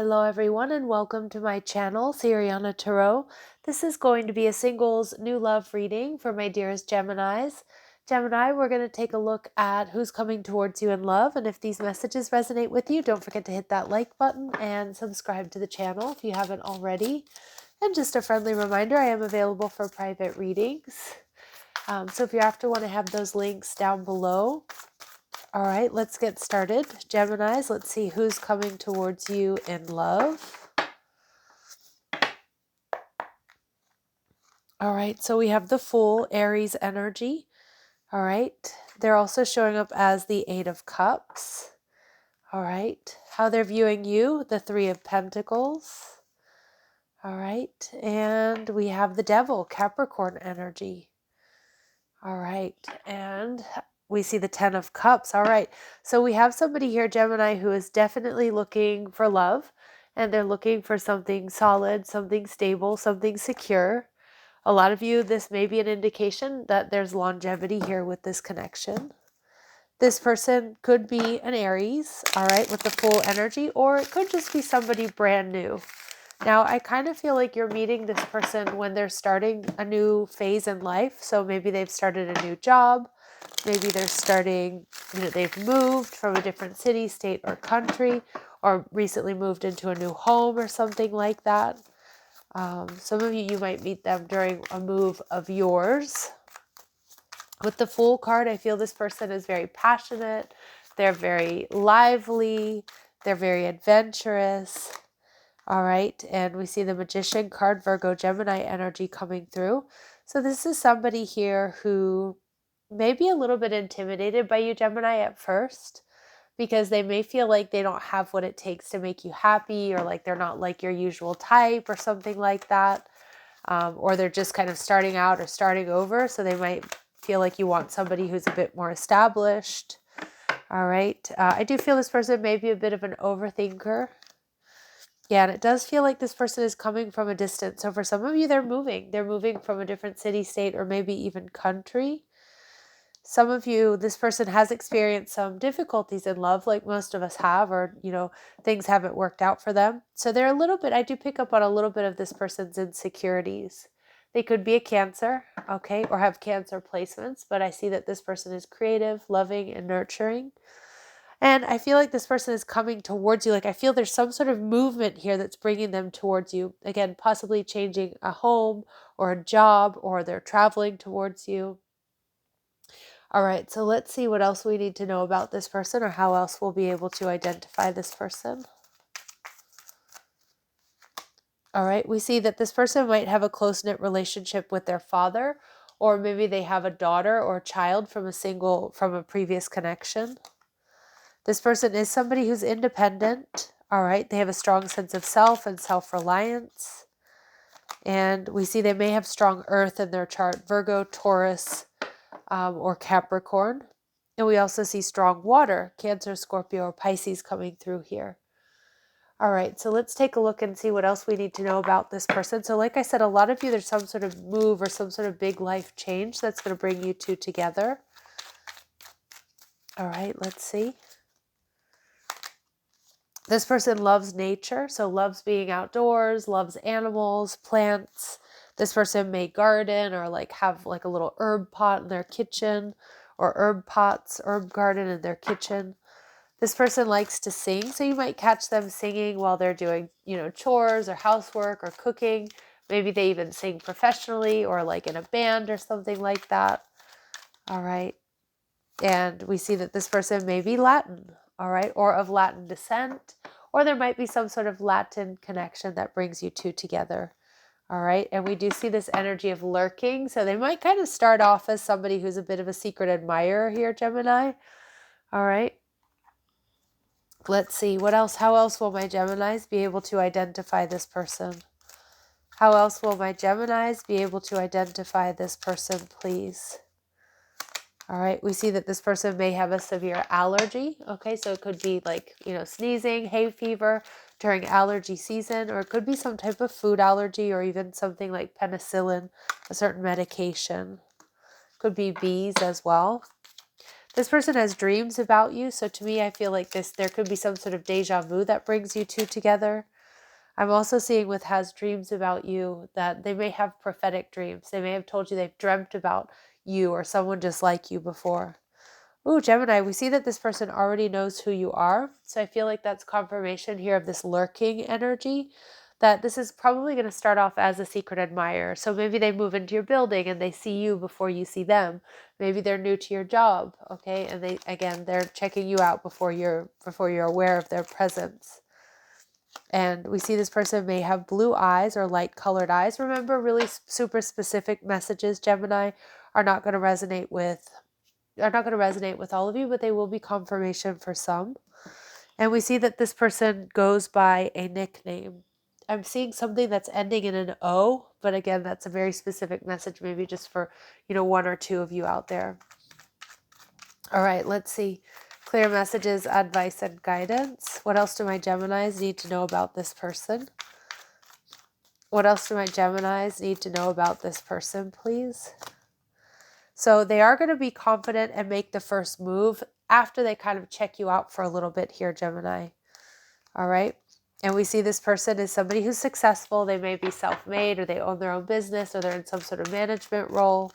Hello everyone and welcome to my channel, Siriana Tarot. This is going to be a singles new love reading for my dearest Geminis. Gemini, we're going to take a look at who's coming towards you in love, and if these messages resonate with you, don't forget to hit that like button and subscribe to the channel if you haven't already. And just a friendly reminder, I am available for private readings. So if you want to have those links down below. All right, let's get started. Geminis, let's see who's coming towards you in love. All right, so we have the Fool, Aries energy. All right, they're also showing up as the Eight of Cups. All right, how they're viewing you, the Three of Pentacles. All right, and we have the Devil, Capricorn energy. All right, and we see the Ten of Cups. All right, so we have somebody here, Gemini, who is definitely looking for love, and they're looking for something solid, something stable, something secure. A lot of you, this may be an indication that there's longevity here with this connection. This person could be an Aries, all right, with the Fool energy, or it could just be somebody brand new. Now, I kind of feel like you're meeting this person when they're starting a new phase in life. So maybe they've started a new job. Maybe they're starting, they've moved from a different city, state, or country, or recently moved into a new home or something like that. Some of you might meet them during a move of yours. With the Fool card, I feel this person is very passionate. They're very lively. They're very adventurous. All right, and we see the Magician card, Virgo, Gemini energy coming through. So this is somebody here who may be a little bit intimidated by you, Gemini, at first, because they may feel like they don't have what it takes to make you happy, or like they're not like your usual type or something like that. Or they're just kind of starting out or starting over. So they might feel like you want somebody who's a bit more established. All right, I do feel this person may be a bit of an overthinker. Yeah, and it does feel like this person is coming from a distance. So for some of you, they're moving. They're moving from a different city, state, or maybe even country. Some of you, this person has experienced some difficulties in love, like most of us have, or, things haven't worked out for them. So they're a little bit, I do pick up on a little bit of this person's insecurities. They could be a Cancer, okay, or have Cancer placements, but I see that this person is creative, loving, and nurturing. And I feel like this person is coming towards you. Like I feel there's some sort of movement here that's bringing them towards you. Again, possibly changing a home or a job, or they're traveling towards you. All right, so let's see what else we need to know about this person, or how else we'll be able to identify this person. All right, we see that this person might have a close-knit relationship with their father, or maybe they have a daughter or a child from a previous connection. This person is somebody who's independent, all right? They have a strong sense of self and self-reliance. And we see they may have strong earth in their chart, Virgo, Taurus, or Capricorn. And we also see strong water, Cancer, Scorpio, or Pisces coming through here. All right, so let's take a look and see what else we need to know about this person. So like I said, a lot of you, there's some sort of move or some sort of big life change that's going to bring you two together. All right, let's see. This person loves nature, so loves being outdoors, loves animals, plants. This person may garden, or have a little herb pot in their kitchen, or herb garden in their kitchen. This person likes to sing, so you might catch them singing while they're doing, chores or housework or cooking. Maybe they even sing professionally, or in a band or something like that. All right. And we see that this person may be Latin, all right, or of Latin descent, or there might be some sort of Latin connection that brings you two together, all right? And we do see this energy of lurking, so they might kind of start off as somebody who's a bit of a secret admirer here, Gemini, all right? Let's see, what else? How else will my Geminis be able to identify this person? How else will my Geminis be able to identify this person, please? All right, we see that this person may have a severe allergy. Okay, so it could be sneezing, hay fever during allergy season, or it could be some type of food allergy, or even something like penicillin, a certain medication. Could be bees as well. This person has dreams about you. So to me, I feel like there could be some sort of deja vu that brings you two together. I'm also seeing with has dreams about you that they may have prophetic dreams. They may have told you they've dreamt about you or someone just like you before. Ooh, Gemini, we see that this person already knows who you are. So I feel like that's confirmation here of this lurking energy, that this is probably going to start off as a secret admirer. So maybe they move into your building and they see you before you see them. Maybe they're new to your job, okay? And they're checking you out before you're aware of their presence. And we see this person may have blue eyes or light colored eyes. Remember, really super specific messages, Gemini, are not going to resonate with all of you, but they will be confirmation for some. And we see that this person goes by a nickname. I'm seeing something that's ending in an O, but again, that's a very specific message, maybe just for, one or two of you out there. All right, let's see. Clear messages, advice, and guidance. What else do my Geminis need to know about this person? What else do my Geminis need to know about this person, please? So they are going to be confident and make the first move after they kind of check you out for a little bit here, Gemini. All right. And we see this person is somebody who's successful. They may be self-made, or they own their own business, or they're in some sort of management role.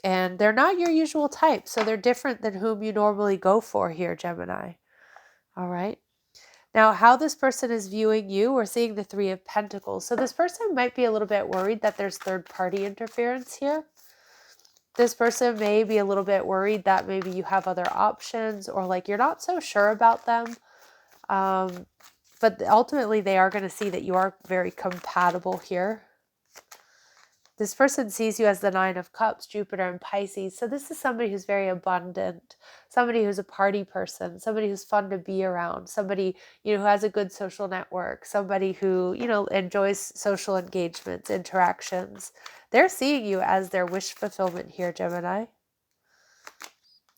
And they're not your usual type. So they're different than whom you normally go for here, Gemini. All right. Now, how this person is viewing you, we're seeing the Three of Pentacles. So this person might be a little bit worried that there's third-party interference here. This person may be a little bit worried that maybe you have other options, or like you're not so sure about them. But ultimately, they are going to see that you are very compatible here. This person sees you as the Nine of Cups, Jupiter and Pisces. So this is somebody who's very abundant, somebody who's a party person, somebody who's fun to be around, somebody, who has a good social network, somebody who, enjoys social engagements, interactions. They're seeing you as their wish fulfillment here, Gemini.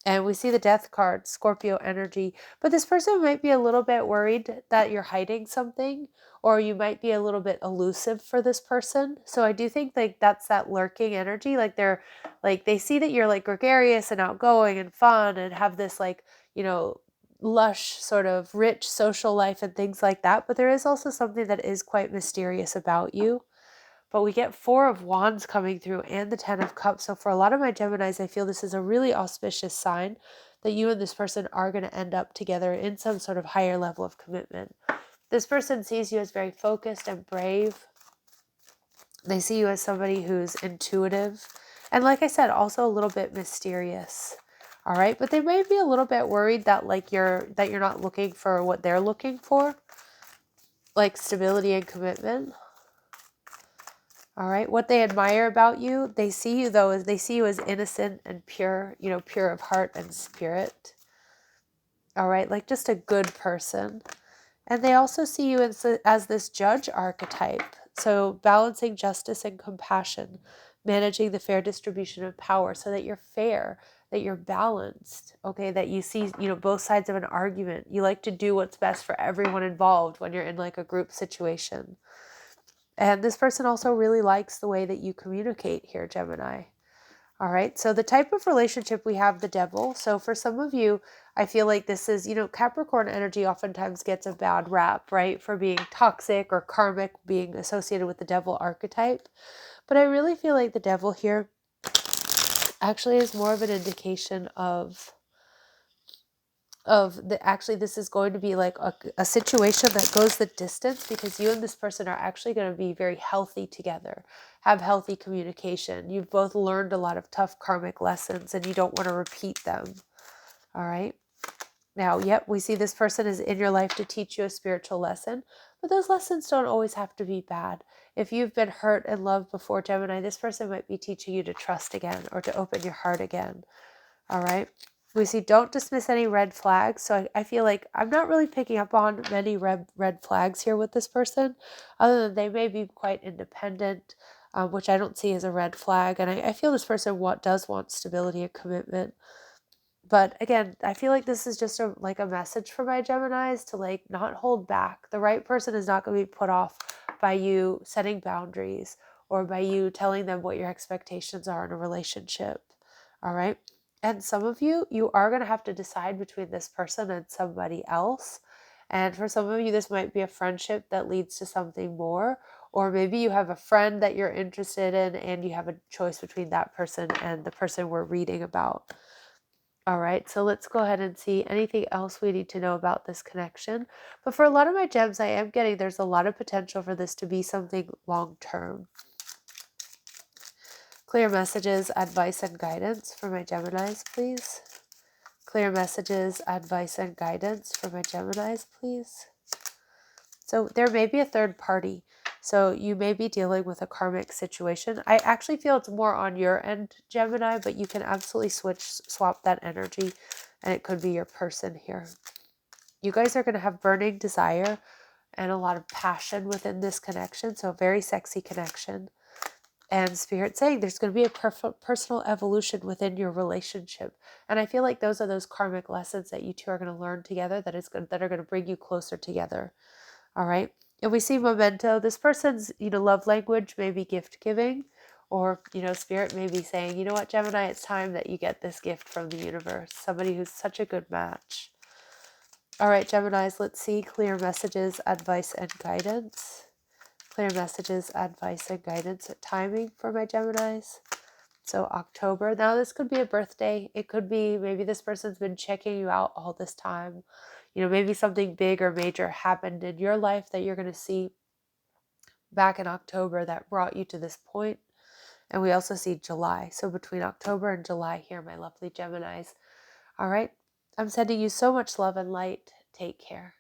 And we see the Death card, Scorpio energy. But this person might be a little bit worried that you're hiding something, or you might be a little bit elusive for this person. So I do think that's that lurking energy. They see that you're gregarious and outgoing and fun and have this lush sort of rich social life and things like that. But there is also something that is quite mysterious about you. But we get Four of Wands coming through and the Ten of Cups. So for a lot of my Geminis, I feel this is a really auspicious sign that you and this person are going to end up together in some sort of higher level of commitment. This person sees you as very focused and brave. They see you as somebody who's intuitive. And like I said, also a little bit mysterious. All right. But they may be a little bit worried that you're not looking for what they're looking for, like stability and commitment. All right. What they admire about you, they see you though, they see you as innocent and pure, pure of heart and spirit. All right. Like just a good person. And they also see you as this judge archetype. So balancing justice and compassion, managing the fair distribution of power so that you're fair, that you're balanced. Okay. That you see, both sides of an argument. You like to do what's best for everyone involved when you're in like a group situation. And this person also really likes the way that you communicate here, Gemini. All right. So the type of relationship we have, the Devil. So for some of you, I feel like this is, Capricorn energy oftentimes gets a bad rap, right? For being toxic or karmic, being associated with the Devil archetype. But I really feel like the Devil here actually is more of an indication of this is going to be like a situation that goes the distance, because you and this person are actually going to be very healthy together, have healthy communication. You've both learned a lot of tough karmic lessons and you don't want to repeat them. All right. Now, yep, we see this person is in your life to teach you a spiritual lesson, but those lessons don't always have to be bad. If you've been hurt and loved before, Gemini, this person might be teaching you to trust again or to open your heart again. All right. We see don't dismiss any red flags. So I feel like I'm not really picking up on many red flags here with this person, other than they may be quite independent, which I don't see as a red flag. And I feel this person does want stability and commitment. But again, I feel like this is just a message for my Geminis to not hold back. The right person is not going to be put off by you setting boundaries or by you telling them what your expectations are in a relationship. All right. And some of you, you are going to have to decide between this person and somebody else. And for some of you, this might be a friendship that leads to something more. Or maybe you have a friend that you're interested in and you have a choice between that person and the person we're reading about. All right, so let's go ahead and see anything else we need to know about this connection. But for a lot of my gems, I am getting there's a lot of potential for this to be something long term. Clear messages, advice, and guidance for my Geminis, please. Clear messages, advice, and guidance for my Geminis, please. So there may be a third party. So you may be dealing with a karmic situation. I actually feel it's more on your end, Gemini, but you can absolutely swap that energy, and it could be your person here. You guys are going to have burning desire and a lot of passion within this connection. So a very sexy connection. And Spirit saying there's going to be a personal evolution within your relationship. And I feel like those are those karmic lessons that you two are going to learn together that are going to bring you closer together. All right. And we see memento. This person's, love language may be gift giving, or, Spirit may be saying, you know what, Gemini, it's time that you get this gift from the universe. Somebody who's such a good match. All right, Geminis, let's see clear messages, advice, and guidance. Clear messages, advice, and guidance. Timing for my Geminis. So October. Now this could be a birthday. It could be maybe this person's been checking you out all this time. Maybe something big or major happened in your life that you're going to see back in October that brought you to this point. And we also see July. So between October and July here, my lovely Geminis. All right. I'm sending you so much love and light. Take care.